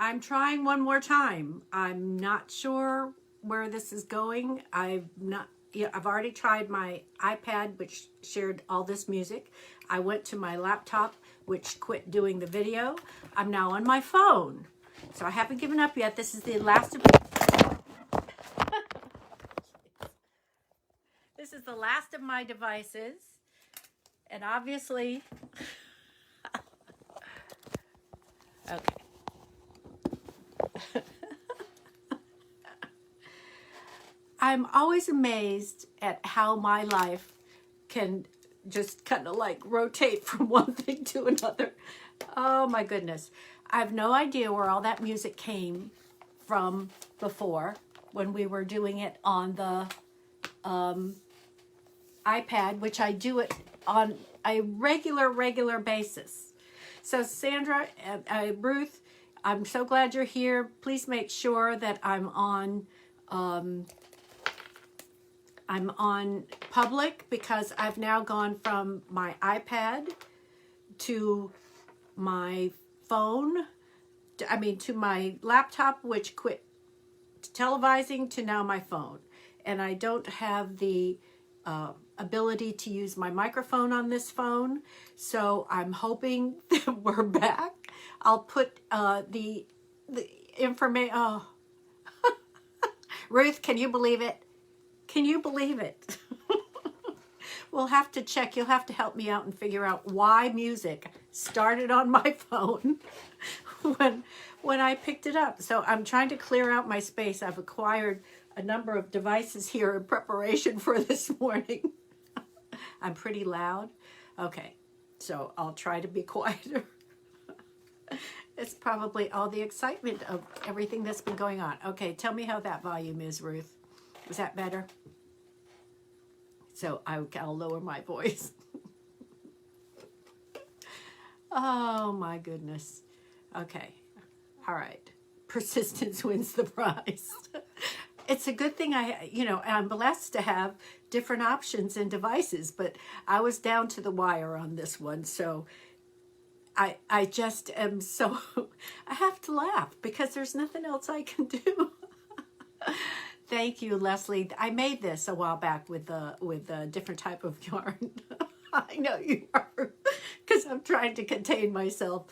I'm trying one more time. I'm not sure where this is going. I've already tried my iPad, which shared all this music. I went to my laptop, which quit doing the video. I'm now on my phone. So I haven't given up yet. This is the last of This is the last of my devices. And obviously okay. I'm always amazed at how my life can just kind of like rotate from one thing to another. Oh my goodness. I have no idea where all that music came from before when we were doing it on the iPad, which I do it on a regular basis. So Sandra, Ruth, I'm so glad you're here. Please make sure that I'm on public because I've now gone from my iPad to my phone, to my laptop, which quit televising, to now my phone. And I don't have the ability to use my microphone on this phone. So I'm hoping that we're back. I'll put the information. Oh. Ruth, can you believe it? Can you believe it? We'll have to check. You'll have to help me out and figure out why music started on my phone when I picked it up. So I'm trying to clear out my space. I've acquired a number of devices here in preparation for this morning. I'm pretty loud. Okay, so I'll try to be quieter. It's probably all the excitement of everything that's been going on. Okay, tell me how that volume is, Ruth. Was that better? So I'll lower my voice. Oh my goodness. Okay. All right. Persistence wins the prize. It's a good thing I'm blessed to have different options and devices, but I was down to the wire on this one. So I just am so, I have to laugh because there's nothing else I can do. Thank you, Leslie. I made this a while back with a different type of yarn. I know you are, because I'm trying to contain myself.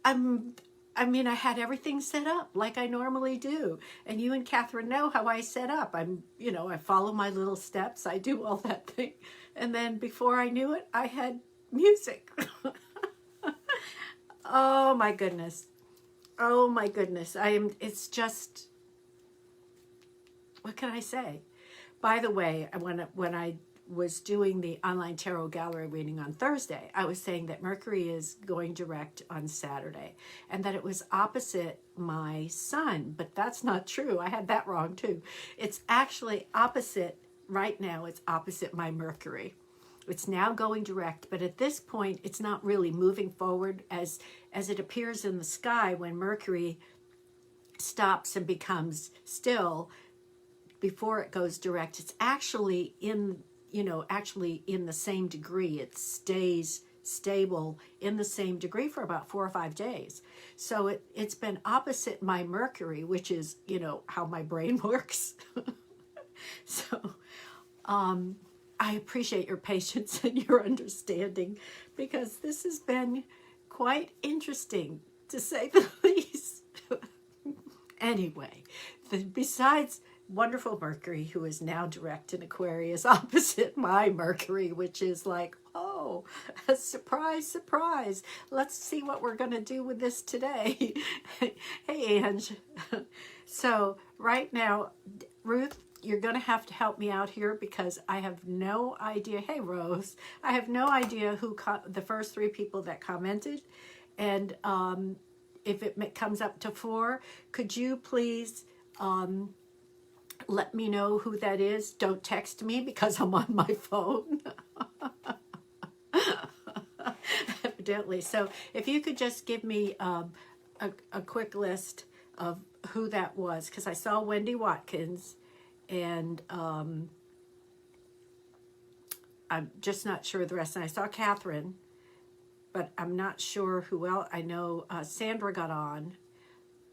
I had everything set up like I normally do, and you and Catherine know how I set up. I follow my little steps. I do all that thing, and then before I knew it, I had music. Oh my goodness. Oh my goodness. It's just, what can I say? By the way, when I was doing the online tarot gallery reading on Thursday, I was saying that Mercury is going direct on Saturday and that it was opposite my sun, but that's not true. I had that wrong too. It's actually opposite right now. It's opposite my Mercury. It's now going direct, but at this point, it's not really moving forward as it appears in the sky when Mercury stops and becomes still. Before it goes direct, it's actually in the same degree. It stays stable in the same degree for about 4 or 5 days. So it's been opposite my Mercury, which is, how my brain works. So I appreciate your patience and your understanding because this has been quite interesting, to say the least. Anyway, besides wonderful Mercury, who is now direct in Aquarius opposite my Mercury, which is like, oh, a surprise. Let's see what we're going to do with this today. Hey, Ange. So right now, Ruth, you're going to have to help me out here because I have no idea. Hey, Rose. I have no idea who the first 3 people that commented. And if it comes up to 4, could you please let me know who that is? Don't text me because I'm on my phone. Evidently. So if you could just give me a quick list of who that was, because I saw Wendy Watkins, and I'm just not sure of the rest. And I saw Catherine, but I'm not sure who else. I know Sandra got on.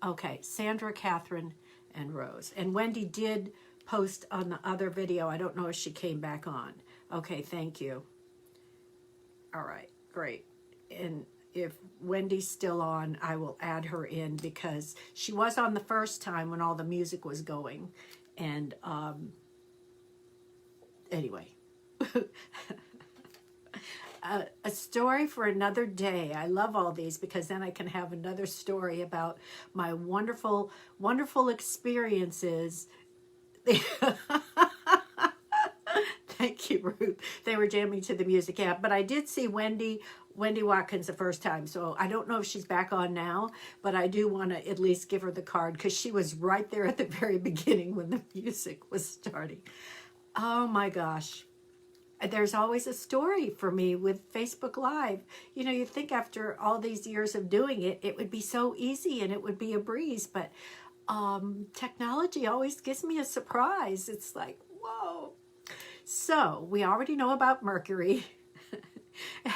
Okay, Sandra, Catherine, and Rose. And Wendy did post on the other video. I don't know if she came back on. Okay, thank you. All right, great. And if Wendy's still on, I will add her in because she was on the first time when all the music was going. And anyway, a story for another day. I love all these because then I can have another story about my wonderful, wonderful experiences. Thank you, Ruth. They were jamming to the music. Yeah, but I did see Wendy Watkins the first time, so I don't know if she's back on now, but I do want to at least give her the card because she was right there at the very beginning when the music was starting. Oh my gosh. There's always a story for me with Facebook Live. You know, you think after all these years of doing it, it would be so easy and it would be a breeze, but technology always gives me a surprise. It's like, whoa. So we already know about Mercury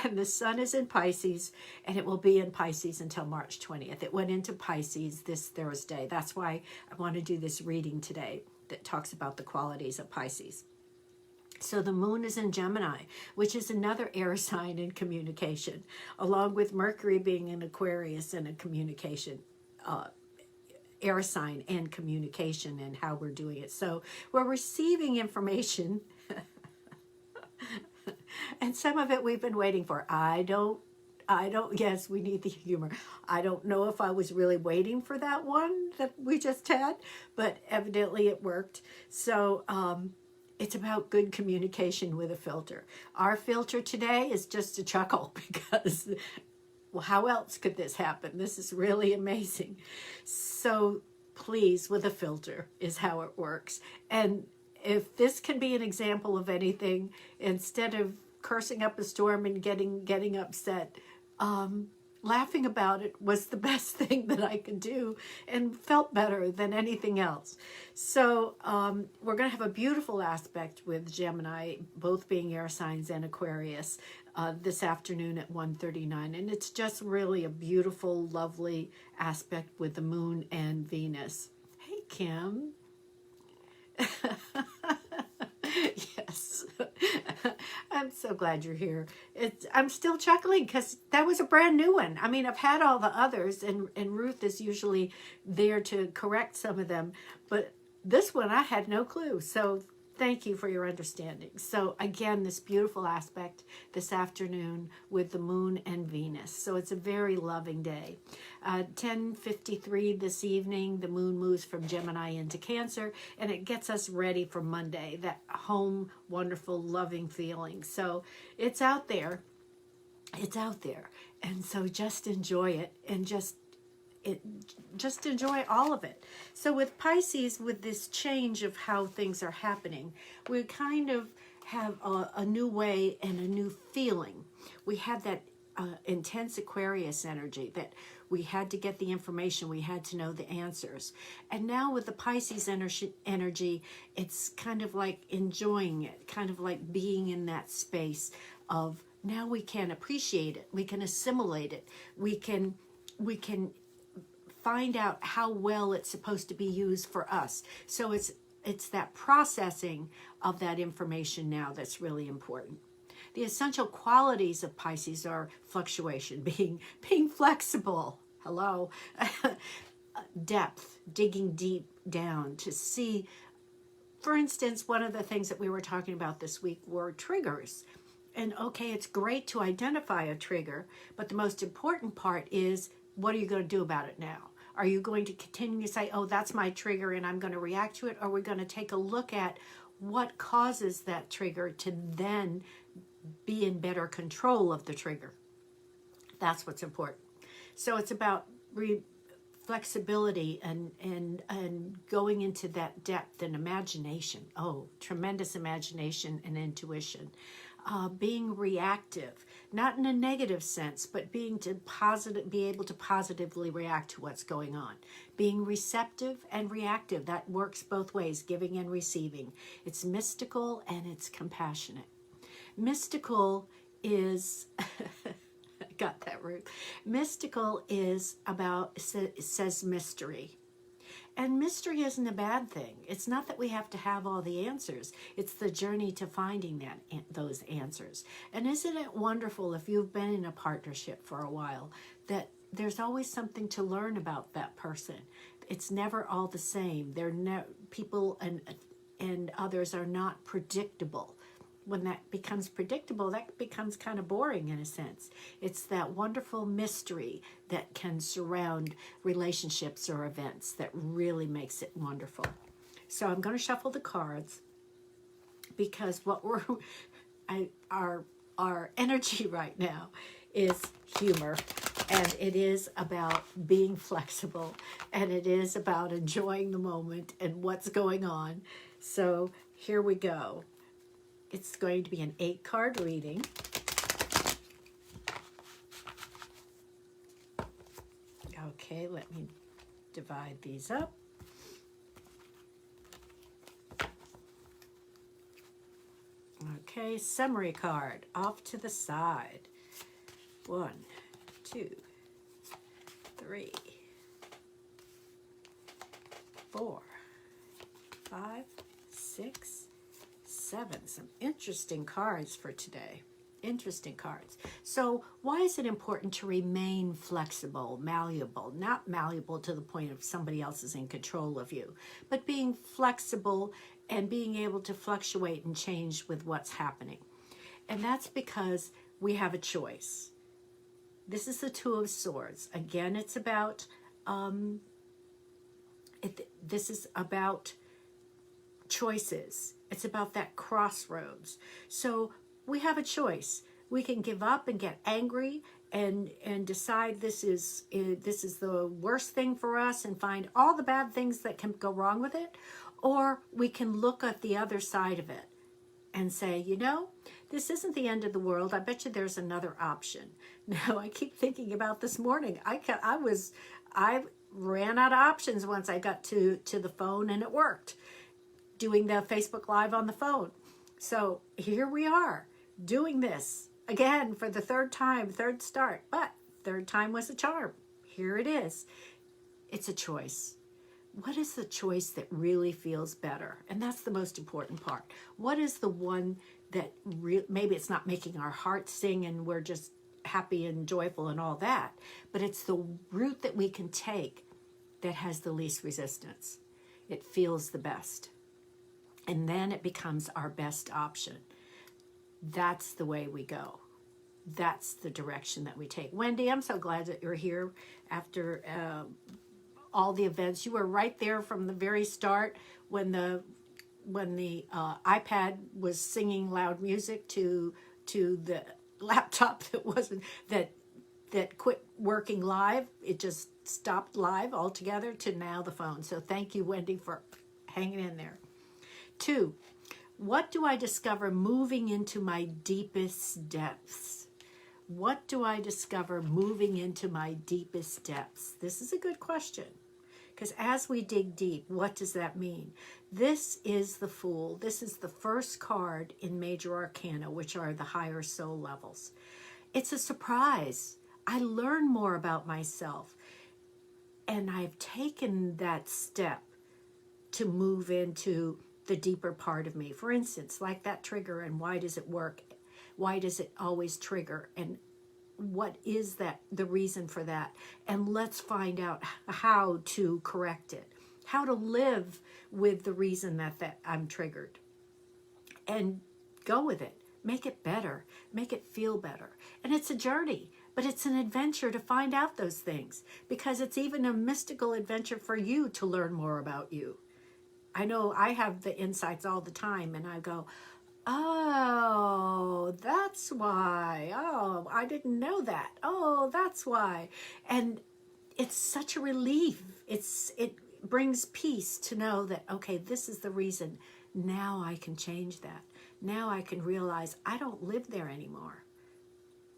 and the sun is in Pisces and it will be in Pisces until March 20th. It went into Pisces this Thursday. That's why I want to do this reading today that talks about the qualities of Pisces. So the moon is in Gemini, which is another air sign in communication, along with Mercury being in Aquarius and a communication air sign and communication and how we're doing it. So we're receiving information and some of it we've been waiting for. I don't, yes, we need the humor. I don't know if I was really waiting for that one that we just had, but evidently it worked. So it's about good communication with a filter. Our filter today is just a chuckle because, well, how else could this happen? This is really amazing. So please, with a filter is how it works. And if this can be an example of anything, instead of cursing up a storm and getting upset, laughing about it was the best thing that I could do and felt better than anything else. So we're going to have a beautiful aspect with Gemini, both being air signs, and Aquarius this afternoon at 1:39. And it's just really a beautiful, lovely aspect with the moon and Venus. Hey, Kim. Yes. I'm so glad you're here. I'm still chuckling because that was a brand new one. I mean, I've had all the others, and Ruth is usually there to correct some of them, but this one I had no clue. So thank you for your understanding. So again, this beautiful aspect this afternoon with the moon and Venus. So it's a very loving day. 10:53 this evening, the moon moves from Gemini into Cancer, and it gets us ready for Monday, that home, wonderful, loving feeling. So it's out there. It's out there. And so just enjoy it and just enjoy all of it. So with Pisces, with this change of how things are happening, we kind of have a new way and a new feeling. We had that intense Aquarius energy that we had to get the information, we had to know the answers. And now with the Pisces energy, it's kind of like enjoying it, kind of like being in that space of now we can appreciate it, we can assimilate it, we can find out how well it's supposed to be used for us. So it's that processing of that information now that's really important. The essential qualities of Pisces are fluctuation, being flexible. Hello. Depth, digging deep down to see. For instance, one of the things that we were talking about this week were triggers. And okay, it's great to identify a trigger, but the most important part is, what are you going to do about it now? Are you going to continue to say, oh, that's my trigger and I'm going to react to it? Or are we going to take a look at what causes that trigger to then be in better control of the trigger? That's what's important. So it's about flexibility and going into that depth and imagination. Oh, tremendous imagination and intuition. Being reactive, not in a negative sense, but be able to positively react to what's going on. Being receptive and reactive, that works both ways, giving and receiving. It's mystical and it's compassionate. Mystical is, I got that that route. Mystical is about, it says mystery. And mystery isn't a bad thing. It's not that we have to have all the answers. It's the journey to finding those answers. And isn't it wonderful if you've been in a partnership for a while that there's always something to learn about that person. It's never all the same. People and others are not predictable. When that becomes predictable, that becomes kind of boring in a sense. It's that wonderful mystery that can surround relationships or events that really makes it wonderful. So I'm going to shuffle the cards because our energy right now is humor, and it is about being flexible, and it is about enjoying the moment and what's going on. So here we go. It's going to be an 8-card reading. Okay, let me divide these up. Okay, summary card off to the side. 1, 2, 3, 4, 5, 6, 7. Some interesting cards for today. Interesting cards. So why is it important to remain flexible, malleable? Not malleable to the point of somebody else is in control of you, but being flexible and being able to fluctuate and change with what's happening. And that's because we have a choice. This is the Two of Swords. Again, it's about, this is about choices. It's about that crossroads. So we have a choice. We can give up and get angry and decide this is the worst thing for us and find all the bad things that can go wrong with it. Or we can look at the other side of it and say, you know, this isn't the end of the world. I bet you there's another option. Now, I keep thinking about this morning. I ran out of options once I got to the phone, and it worked. Doing the Facebook Live on the phone. So here we are doing this again for the third time, third start, but third time was a charm. Here it is. It's a choice. What is the choice that really feels better? And that's the most important part. What is the one that maybe it's not making our hearts sing and we're just happy and joyful and all that, but it's the route that we can take that has the least resistance. It feels the best. And then it becomes our best option. That's the way we go. That's the direction that we take. Wendy, I'm so glad that you're here after all the events. You were right there from the very start when the iPad was singing loud music to the laptop that quit working live. It just stopped live altogether to now the phone. So thank you, Wendy, for hanging in there. 2, what do I discover moving into my deepest depths? What do I discover moving into my deepest depths? This is a good question, because as we dig deep, what does that mean? This is the Fool. This is the first card in Major Arcana, which are the higher soul levels. It's a surprise. I learn more about myself, and I've taken that step to move into the deeper part of me. For instance, like that trigger, and why does it work? Why does it always trigger? And what is the reason for that? And let's find out how to correct it, how to live with the reason that I'm triggered, and go with it. Make it better. Make it feel better. And it's a journey, but it's an adventure to find out those things, because it's even a mystical adventure for you to learn more about you. I know I have the insights all the time, and I go, oh, that's why. Oh, I didn't know that. Oh, that's why. And it's such a relief. It brings peace to know that, okay, this is the reason. Now I can change that. Now I can realize I don't live there anymore.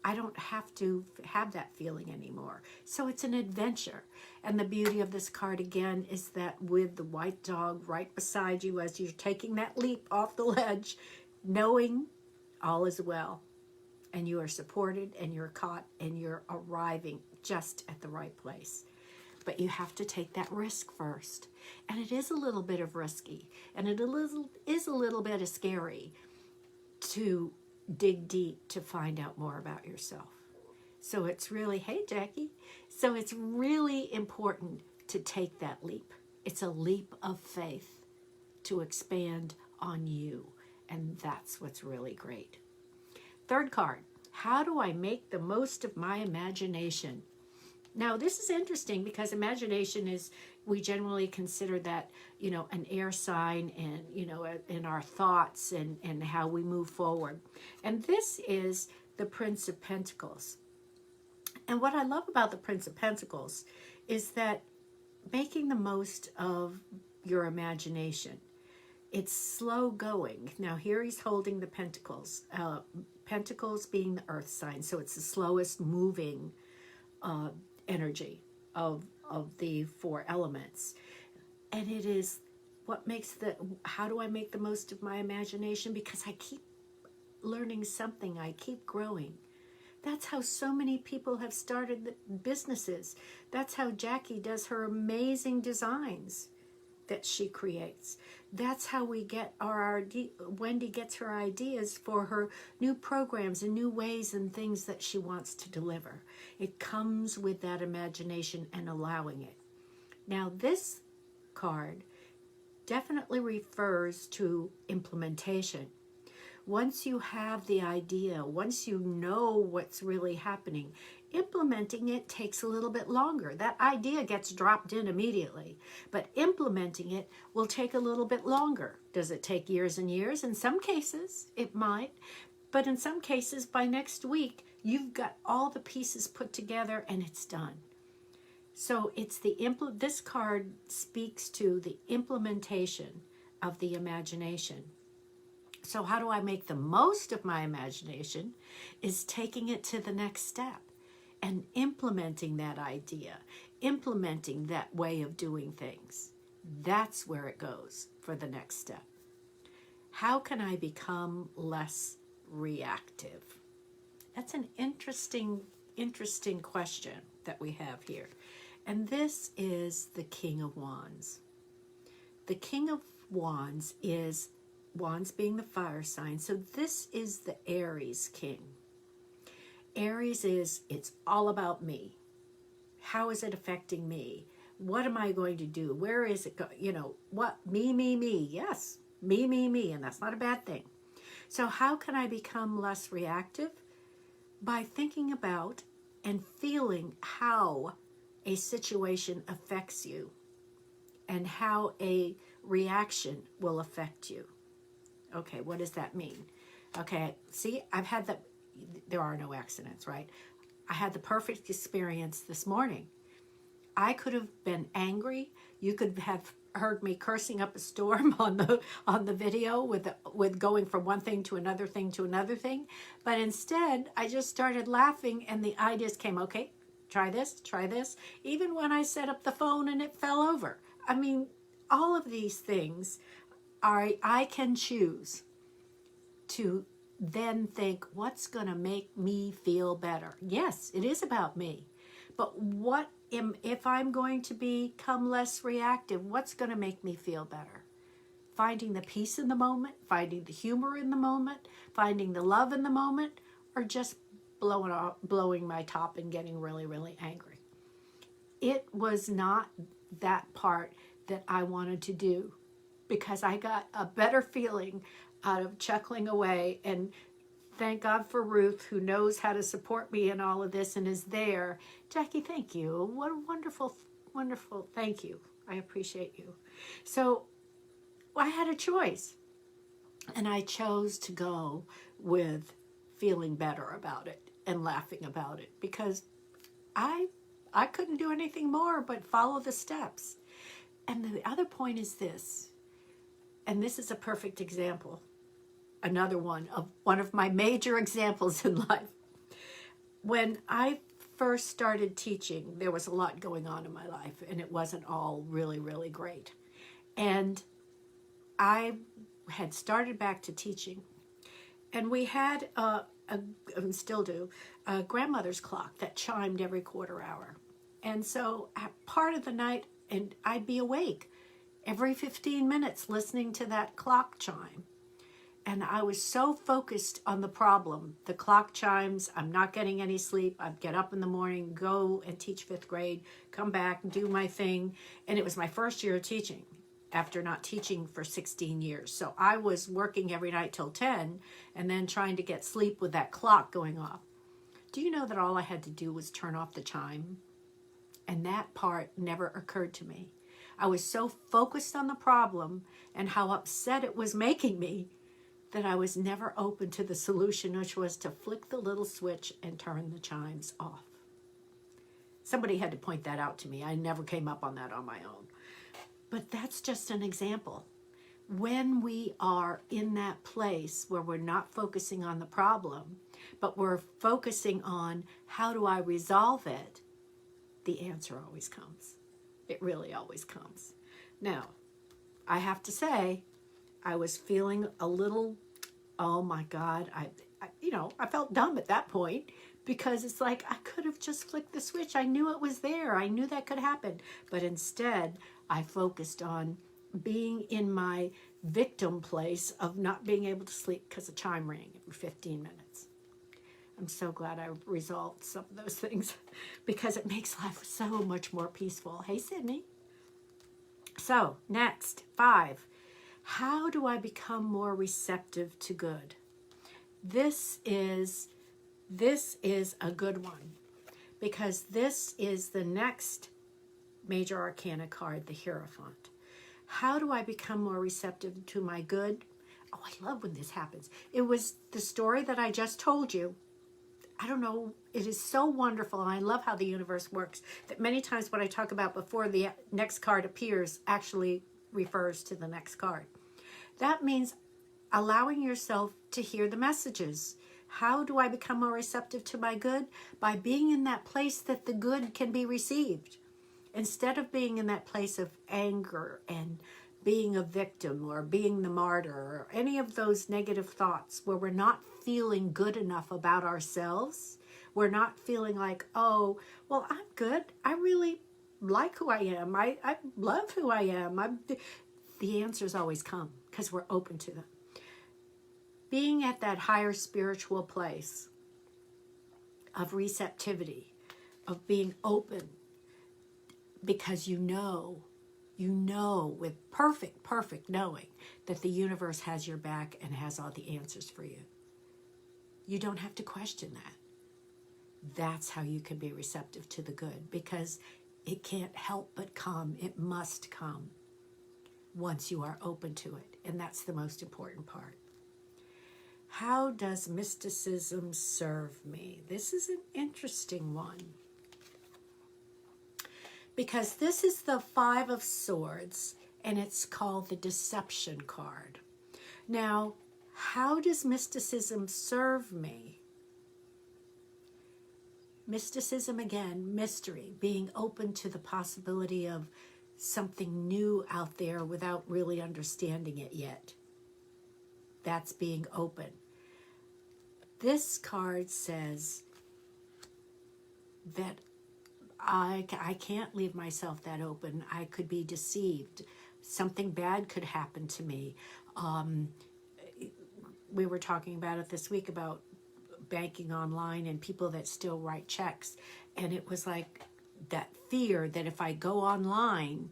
I don't have to have that feeling anymore. So it's an adventure. And the beauty of this card, again, is that with the white dog right beside you as you're taking that leap off the ledge, knowing all is well. and you are supported and you're caught and you're arriving just at the right place. But you have to take that risk first. And it is a little bit of risky, and it is a little bit of scary to dig deep to find out more about yourself. So it's really, hey Jackie, so it's really important to take that leap. It's a leap of faith to expand on you, and that's what's really great. Third card, how do I make the most of my imagination? Now, this is interesting because imagination is, we generally consider that, an air sign and, in our thoughts and how we move forward. And this is the Prince of Pentacles. And what I love about the Prince of Pentacles is that making the most of your imagination, it's slow going. Now, here he's holding the Pentacles. Pentacles being the earth sign, so it's the slowest moving energy of the four elements. And it is what makes how do I make the most of my imagination? Because I keep learning something, I keep growing. That's how so many people have started businesses. That's how Jackie does her amazing designs that she creates. That's how we get Wendy gets her ideas for her new programs and new ways and things that she wants to deliver. It comes with that imagination and allowing it. Now, this card definitely refers to implementation. Once you have the idea, once you know what's really happening, implementing it takes a little bit longer. That idea gets dropped in immediately, but implementing it will take a little bit longer. Does it take years and years? In some cases, it might, but in some cases, by next week, you've got all the pieces put together and it's done. So it's this card speaks to the implementation of the imagination. So how do I make the most of my imagination is taking it to the next step and implementing that idea, implementing that way of doing things. That's where it goes for the next step. How can I become less reactive? That's an interesting question that we have here. And this is the King of Wands. The King of Wands is Wands being the fire sign. So this is the Aries king. Aries is, it's all about me. How is it affecting me? What am I going to do? Where is it going? What? Me. Yes, me. And that's not a bad thing. So how can I become less reactive? By thinking about and feeling how a situation affects you and how a reaction will affect you. Okay, what does that mean? Okay, see, there are no accidents, right? I had the perfect experience this morning. I could have been angry. You could have heard me cursing up a storm on the video with going from one thing to another thing to another thing. But instead, I just started laughing and the ideas came, okay, try this. Even when I set up the phone and it fell over. I mean, all of these things I can choose to then think, what's going to make me feel better? Yes, it is about me. But if I'm going to become less reactive, what's going to make me feel better? Finding the peace in the moment, finding the humor in the moment, finding the love in the moment, or just blowing my top and getting really, really angry. It was not that part that I wanted to do, because I got a better feeling out of chuckling away. And thank God for Ruth, who knows how to support me in all of this and is there. Jackie, thank you. What a wonderful, wonderful, thank you. I appreciate you. So I had a choice, and I chose to go with feeling better about it and laughing about it, because I couldn't do anything more but follow the steps. And the other point is this, and this is a perfect example, another one of my major examples in life. When I first started teaching, there was a lot going on in my life, and it wasn't all really, really great. And I had started back to teaching, and we had and still do, a grandmother's clock that chimed every quarter hour. And so at part of the night, and I'd be awake every 15 minutes listening to that clock chime. And I was so focused on the problem. The clock chimes, I'm not getting any sleep. I'd get up in the morning, go and teach 5th grade, come back and do my thing. And it was my first year of teaching after not teaching for 16 years. So I was working every night till 10 and then trying to get sleep with that clock going off. Do you know that all I had to do was turn off the chime? And that part never occurred to me. I was so focused on the problem and how upset it was making me that I was never open to the solution, which was to flick the little switch and turn the chimes off. Somebody had to point that out to me. I never came up on that on my own. But that's just an example. When we are in that place where we're not focusing on the problem, but we're focusing on how do I resolve it, the answer always comes. It really always comes. Now, I have to say, I was feeling a little, oh my God, I felt dumb at that point because it's like I could have just flicked the switch. I knew it was there. I knew that could happen. But instead, I focused on being in my victim place of not being able to sleep because the chime rang every 15 minutes. I'm so glad I resolved some of those things because it makes life so much more peaceful. Hey, Sydney. So, next, 5. How do I become more receptive to good? This is a good one because this is the next major arcana card, the Hierophant. How do I become more receptive to my good? Oh, I love when this happens. It was the story that I just told you. I don't know, it is so wonderful, and I love how the universe works, that many times what I talk about before the next card appears actually refers to the next card. That means allowing yourself to hear the messages. How do I become more receptive to my good? By being in that place that the good can be received. Instead of being in that place of anger and being a victim or being the martyr or any of those negative thoughts where we're not feeling good enough about ourselves, we're not feeling like, oh, well, I'm good. I really like who I am. I love who I am. The answers always come because we're open to them. Being at that higher spiritual place of receptivity, of being open, because you know with perfect knowing that the universe has your back and has all the answers for you. You don't have to question that. That's how you can be receptive to the good, because it can't help but come. It must come once you are open to it. And that's the most important part. How does mysticism serve me? This is an interesting one, because this is the 5 of Swords, and it's called the Deception card. Now, how does mysticism serve me? Mysticism, again, mystery, being open to the possibility of something new out there without really understanding it yet. That's being open. This card says that I can't leave myself that open. I could be deceived. Something bad could happen to me. We were talking about it this week about banking online and people that still write checks. And it was like that fear that if I go online,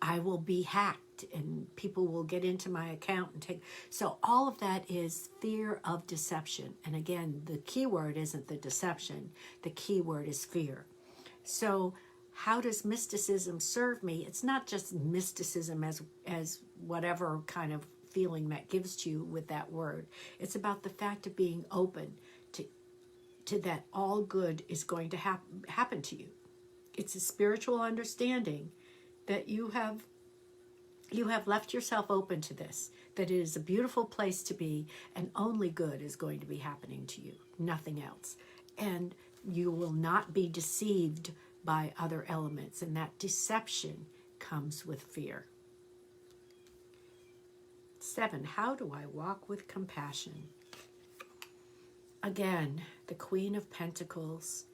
I will be hacked and people will get into my account and take. So all of that is fear of deception. And again, the key word isn't the deception. The key word is fear. So how does mysticism serve me? It's not just mysticism as whatever kind of feeling that gives to you with that word. It's about the fact of being open to that all good is going to happen to you. It's a spiritual understanding that you have left yourself open to this, that it is a beautiful place to be, and only good is going to be happening to you, nothing else. And you will not be deceived by other elements, and that deception comes with fear. 7, how do I walk with compassion? Again, the Queen of Pentacles.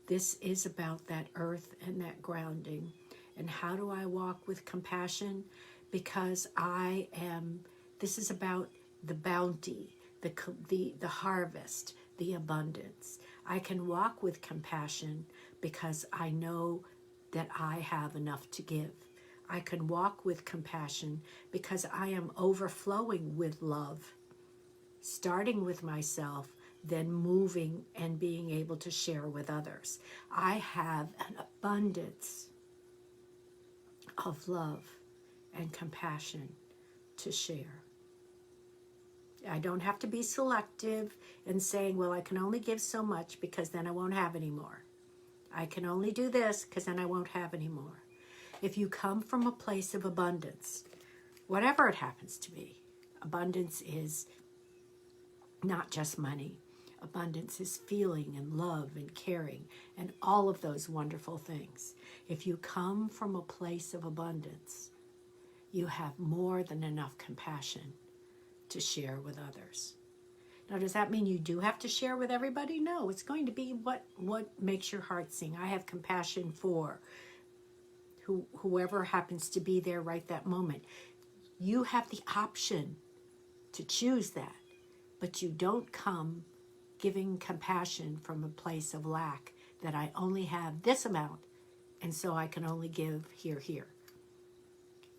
This is about that earth and that grounding. And how do I walk with compassion? Because this is about the bounty, the harvest, the abundance. I can walk with compassion because I know that I have enough to give. I can walk with compassion because I am overflowing with love, starting with myself, then moving and being able to share with others. I have an abundance of love and compassion to share. I don't have to be selective and saying, well, I can only give so much because then I won't have any more. I can only do this because then I won't have any more. If you come from a place of abundance, whatever it happens to be, abundance is not just money. Abundance is feeling and love and caring and all of those wonderful things. If you come from a place of abundance, you have more than enough compassion to share with others. Now, does that mean you do have to share with everybody? No, it's going to be what makes your heart sing. I have compassion for whoever happens to be there right that moment. You have the option to choose that, but you don't come giving compassion from a place of lack, that I only have this amount, and so I can only give here.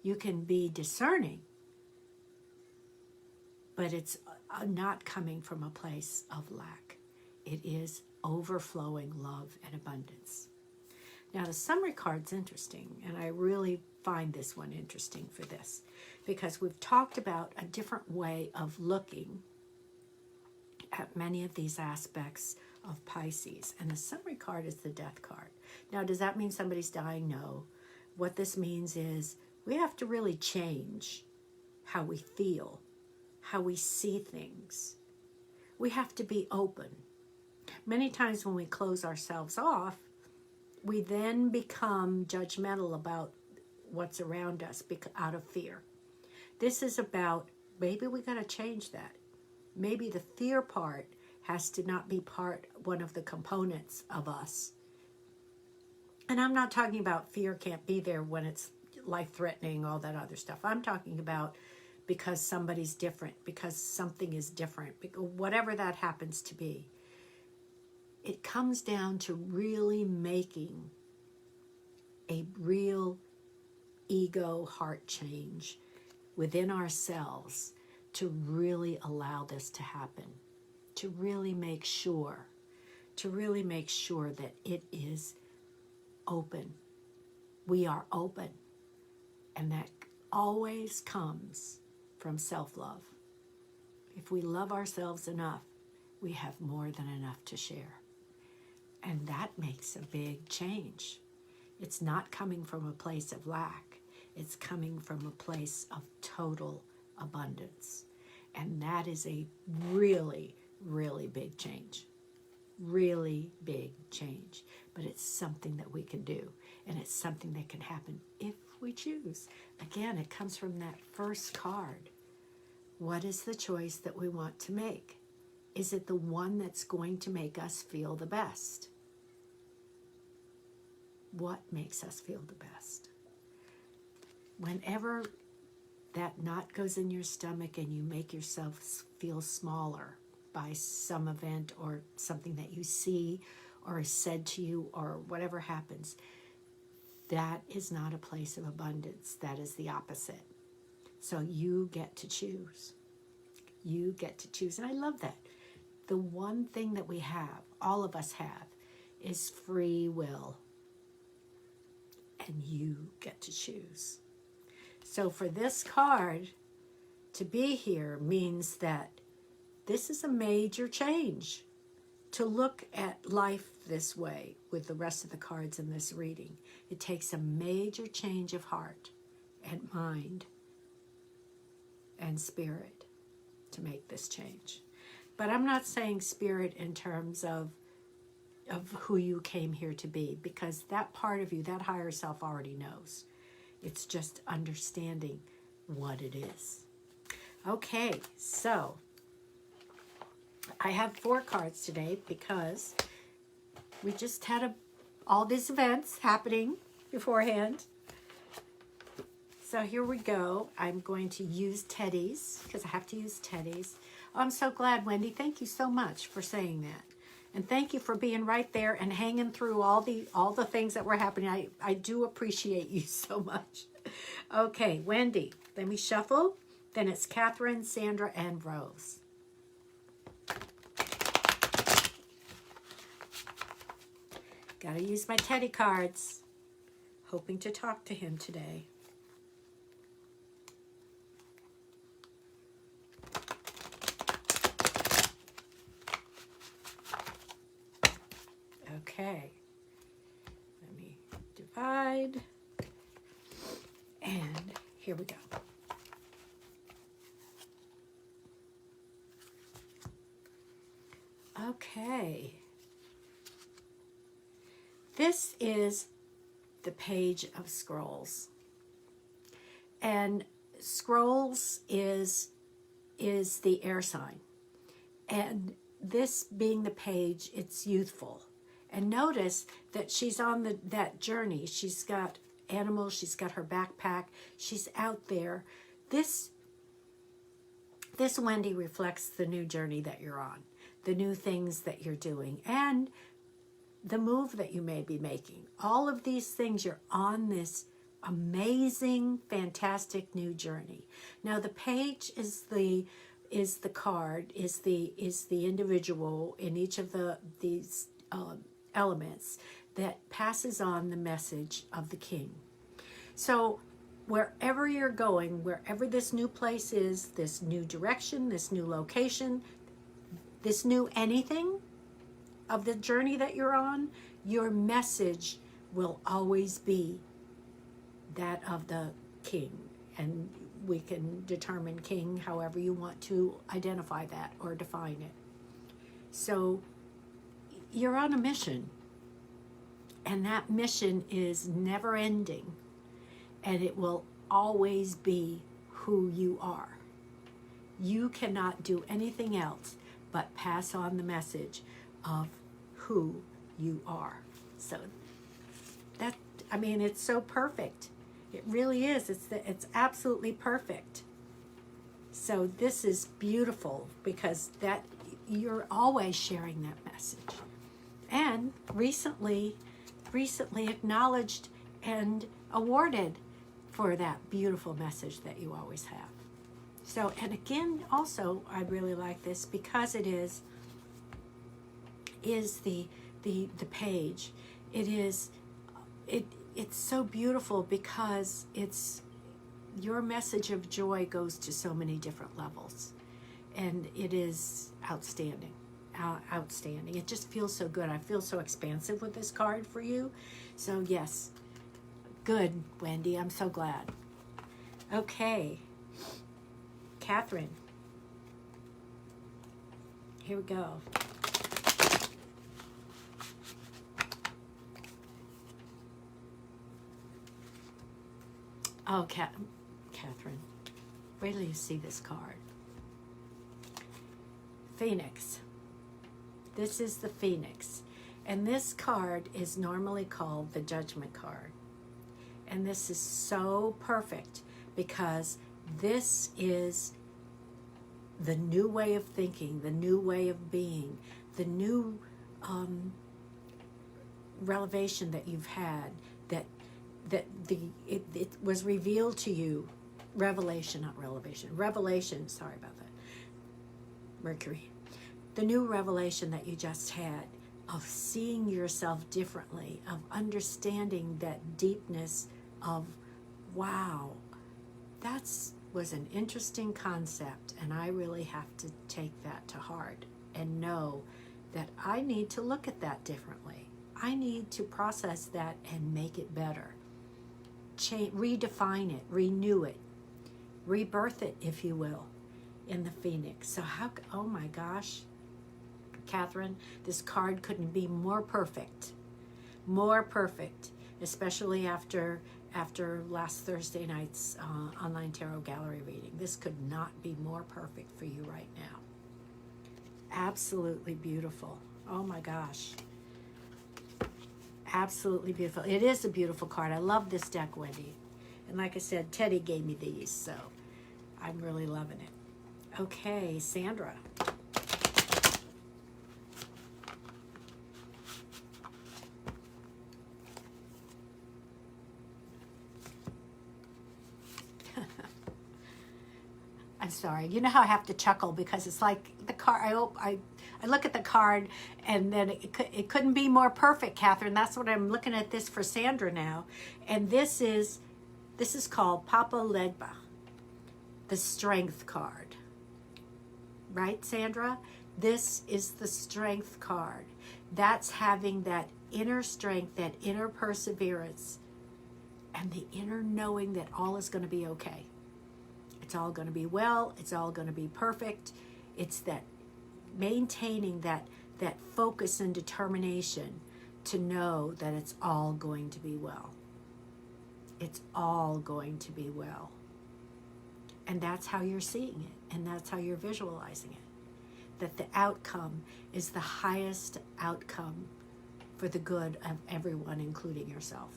You can be discerning, but it's not coming from a place of lack. It is overflowing love and abundance. Now, the summary card's interesting, and I really find this one interesting for this, because we've talked about a different way of looking at many of these aspects of Pisces. And the summary card is the Death card. Now, does that mean somebody's dying? No. What this means is we have to really change how we feel, how we see things. We have to be open. Many times when we close ourselves off, we then become judgmental about what's around us out of fear. This is about, maybe we got to change that. Maybe the fear part has to not be one of the components of us. And I'm not talking about fear can't be there when it's life-threatening, all that other stuff. I'm talking about because somebody's different, because something is different, whatever that happens to be. It comes down to really making a real ego heart change within ourselves to really allow this to happen, to really make sure that it is open. We are open. And that always comes from self-love. If we love ourselves enough, we have more than enough to share. And that makes a big change. It's not coming from a place of lack. It's coming from a place of total abundance. And that is a really, really big change. Really big change. But it's something that we can do. And it's something that can happen if we choose. Again, it comes from that first card. What is the choice that we want to make? Is it the one that's going to make us feel the best? What makes us feel the best? Whenever that knot goes in your stomach and you make yourself feel smaller by some event or something that you see or is said to you or whatever happens, that is not a place of abundance. That is the opposite. So you get to choose. You get to choose. And I love that. The one thing that we have, all of us have, is free will. And you get to choose. So for this card to be here means that this is a major change. To look at life this way with the rest of the cards in this reading, it takes a major change of heart and mind and spirit to make this change. But I'm not saying spirit in terms of who you came here to be, because that part of you, that higher self, already knows. It's just understanding what it is. Okay, so I have 4 cards today because we just had all these events happening beforehand. So here we go. I'm going to use Teddy's because I have to use Teddy's. Oh, I'm so glad, Wendy. Thank you so much for saying that. And thank you for being right there and hanging through all the things that were happening. I do appreciate you so much. Okay, Wendy, let me shuffle. Then it's Catherine, Sandra, and Rose. Gotta use my Teddy cards. Hoping to talk to him today. Okay. Let me divide. And here we go. Okay. This is the Page of Scrolls. And Scrolls is the air sign. And this being the page, it's youthful. And notice that she's on that journey. She's got animals, she's got her backpack, she's out there. This Wendy reflects the new journey that you're on, the new things that you're doing, and the move that you may be making. All of these things, you're on this amazing, fantastic new journey. Now the page is the card, is the individual in each of these elements that passes on the message of the king. So wherever you're going, wherever this new place is, this new direction, this new location, this new anything of the journey that you're on, your message will always be that of the king. And we can determine king however you want to identify that or define it. So you're on a mission, and that mission is never ending, and it will always be who you are. You cannot do anything else but pass on the message of who you are. So that, I mean, it's so perfect. It really is. It's absolutely perfect. So this is beautiful because that you're always sharing that message. And recently acknowledged and awarded for that beautiful message that you always have. So, and again, also, I really like this because it is the page. It's so beautiful because it's your message of joy goes to so many different levels, and it is outstanding. Outstanding. It just feels so good. I feel so expansive with this card for you. So yes, good, Wendy. I'm so glad. Okay, Catherine. Here we go. Oh, Catherine, wait till you see this card. Phoenix. This is the Phoenix. And this card is normally called the Judgment card. And this is so perfect because this is the new way of thinking, the new way of being, the new revelation that you've had, it was revealed to you. Revelation, sorry about that. Mercury. The new revelation that you just had of seeing yourself differently, of understanding that deepness of, wow, that was an interesting concept, and I really have to take that to heart and know that I need to look at that differently. I need to process that and make it better. Redefine it, renew it, rebirth it, if you will, in the Phoenix. So oh my gosh, Catherine, this card couldn't be more perfect, especially after last Thursday night's online tarot gallery reading. This could not be more perfect for you right now. Absolutely beautiful. Oh my gosh. Absolutely beautiful. It is a beautiful card. I love this deck, Wendy. And like I said, Teddy gave me these, so I'm really loving it. Okay, Sandra. I'm sorry. You know how I have to chuckle because it's like the card. I look at the card and then it couldn't be more perfect, Catherine. That's what I'm looking at this for Sandra now, and this is called Papa Legba, the Strength card. Right, Sandra? This is the Strength card. That's having that inner strength, that inner perseverance, and the inner knowing that all is going to be okay. It's all going to be well. It's all going to be perfect. It's that maintaining that focus and determination to know that it's all going to be well. It's all going to be well. And that's how you're seeing it, and that's how you're visualizing it. That the outcome is the highest outcome for the good of everyone, including yourself.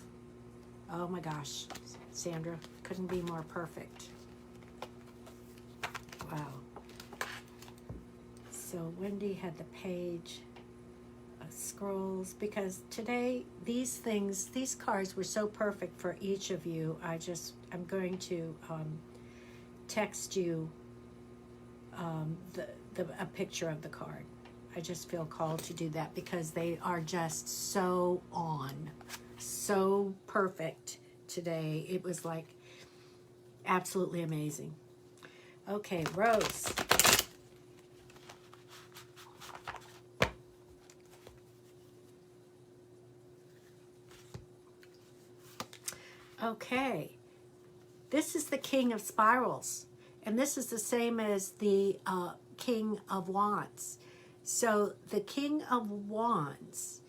Oh my gosh, Sandra, couldn't be more perfect. Wow. So Wendy had the page of scrolls, because today these cards were so perfect for each of you. I'm going to text you a picture of the card. I just feel called to do that because they are just so perfect today. It was like absolutely amazing. Okay, Rose. Okay, this is the King of Spirals, and this is the same as the King of Wands. So the King of Wands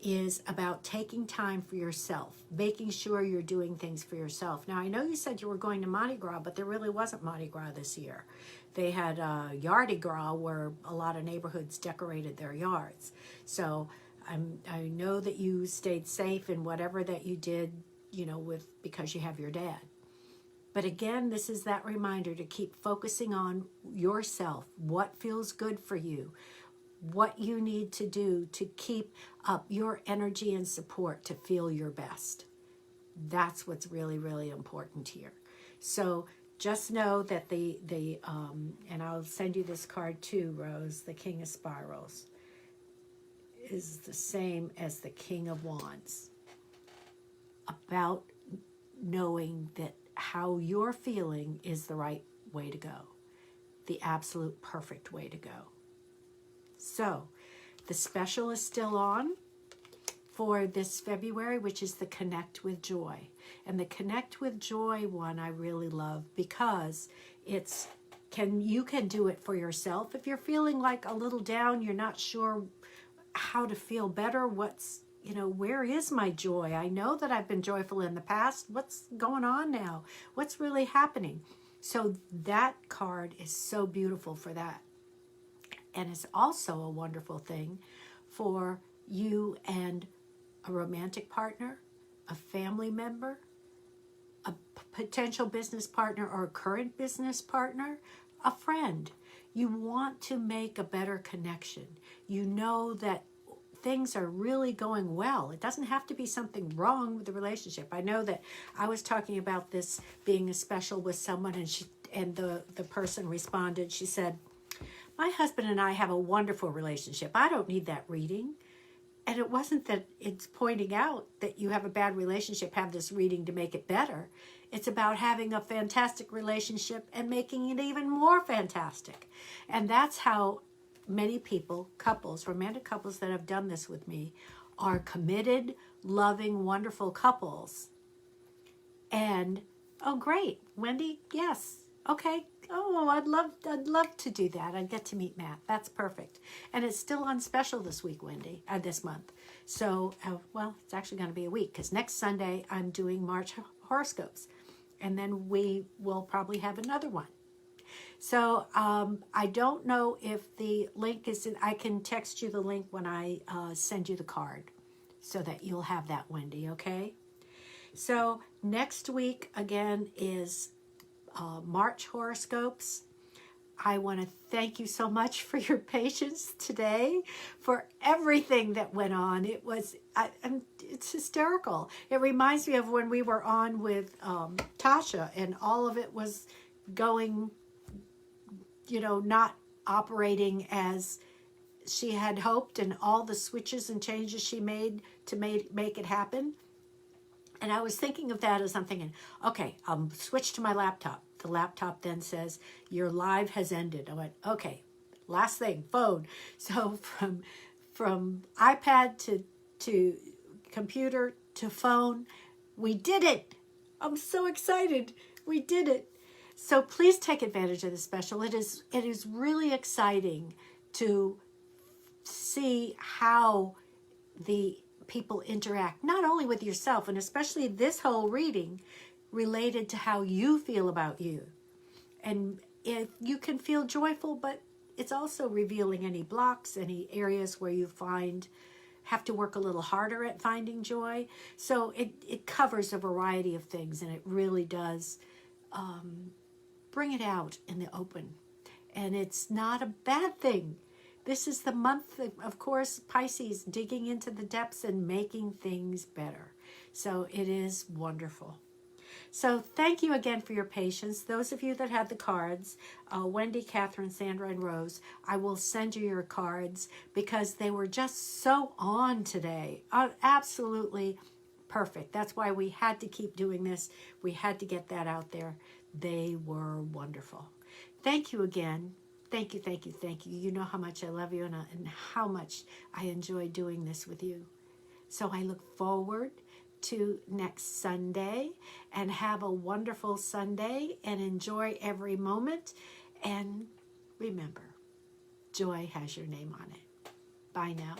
is about taking time for yourself, making sure you're doing things for yourself. Now, I know you said you were going to Mardi Gras, but there really wasn't Mardi Gras this year. They had Yardi Gras, where a lot of neighborhoods decorated their yards. So I know that you stayed safe in whatever that you did, because you have your dad. But again, this is that reminder to keep focusing on yourself, what feels good for you, what you need to do to keep up your energy and support to feel your best. That's what's really, really important here. So just know that and I'll send you this card too, Rose, the King of Spirals is the same as the King of Wands. About knowing that how you're feeling is the right way to go, the absolute perfect way to go. So the special is still on for this February, which is the Connect with Joy. And the Connect with Joy one I really love because you can do it for yourself. If you're feeling like a little down, you're not sure how to feel better, where is my joy? I know that I've been joyful in the past. What's going on now? What's really happening? So that card is so beautiful for that. And it's also a wonderful thing for you and a romantic partner, a family member, a potential business partner or a current business partner, a friend. You want to make a better connection. You know that things are really going well. It doesn't have to be something wrong with the relationship. I know that I was talking about this being a special with someone, and the person responded. She said, "My husband and I have a wonderful relationship. I don't need that reading." And it wasn't that it's pointing out that you have a bad relationship, have this reading to make it better. It's about having a fantastic relationship and making it even more fantastic. And that's how many people, romantic couples that have done this with me are committed, loving, wonderful couples. And, oh, great, Wendy, yes. Okay. Oh, I'd love to do that. I'd get to meet Matt. That's perfect. And it's still on special this week, Wendy, this month. So, it's actually going to be a week because next Sunday I'm doing March horoscopes. And then we will probably have another one. So I don't know if the link is in, I can text you the link when I send you the card so that you'll have that, Wendy, okay? So next week, again, is March horoscopes. I want to thank you so much for your patience today, for everything that went on. It was, it's hysterical. It reminds me of when we were on with Tasha, and all of it was going, not operating as she had hoped, and all the switches and changes she made to make it happen. And I was thinking of that as I'm thinking, okay, I'll switch to my laptop. The laptop then says, your live has ended. I went, okay, last thing, phone. So from iPad to computer to phone, we did it. I'm so excited. We did it. So please take advantage of this special. It is really exciting to see how the people interact, not only with yourself, and especially this whole reading related to how you feel about you. And if you can feel joyful, but it's also revealing any blocks, any areas where you have to work a little harder at finding joy. So it covers a variety of things, and it really does bring it out in the open. And it's not a bad thing. This is the month, of course, Pisces, digging into the depths and making things better. So it is wonderful. So thank you again for your patience. Those of you that had the cards, Wendy, Catherine, Sandra, and Rose, I will send you your cards because they were just so on today. Absolutely perfect. That's why we had to keep doing this. We had to get that out there. They were wonderful. Thank you again. Thank you, thank you, thank you. You know how much I love you and how much I enjoy doing this with you. So I look forward to next Sunday, and have a wonderful Sunday and enjoy every moment. And remember, joy has your name on it. Bye now.